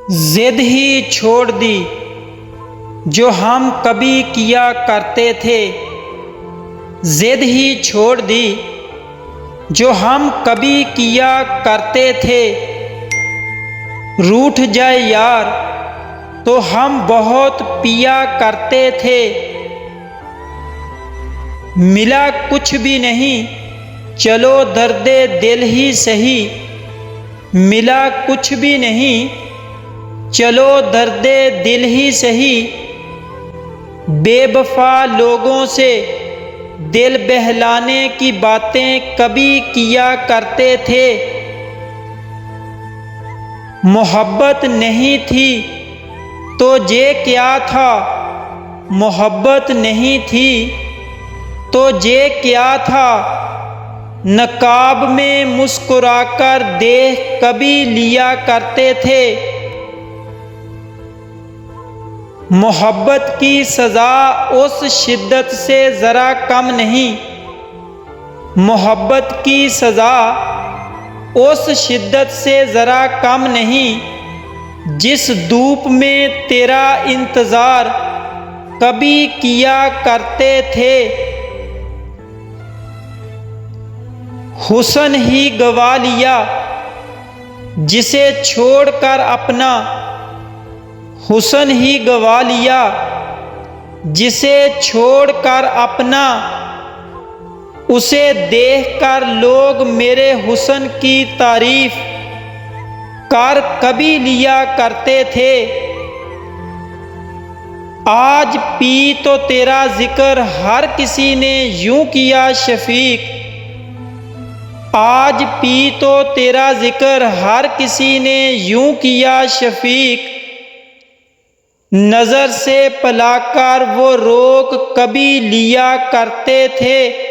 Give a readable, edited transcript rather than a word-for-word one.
जिद ही छोड़ दी जो हम कभी किया करते थे। जिद ही छोड़ दी जो हम कभी किया करते थे। रूठ जाए यार तो हम बहुत पिया करते थे। मिला कुछ भी नहीं चलो दर्दे दिल ही सही। मिला कुछ भी नहीं चलो दर्दे दिल ही सही। बेवफा लोगों से दिल बहलाने की बातें कभी किया करते थे। मोहब्बत नहीं थी तो ये क्या था। मोहब्बत नहीं थी तो ये क्या था। नकाब में मुस्कुराकर देख कभी लिया करते थे। मोहब्बत की सज़ा उस शिद्दत से ज़रा कम नहीं। मोहब्बत की सज़ा उस शिद्दत से ज़रा कम नहीं। जिस धूप में तेरा इंतज़ार कभी किया करते थे। हुस्न ही गवा लिया जिसे छोड़कर अपना। हुस्न ही गवा लिया जिसे छोड़कर अपना। उसे देखकर लोग मेरे हुस्न की तारीफ कर कभी लिया करते थे। आज पी तो तेरा जिक्र हर किसी ने यूं किया शफीक। आज पी तो तेरा जिक्र हर किसी ने यूं किया शफीक। नज़र से पलाकर वो रोक कभी लिया करते थे।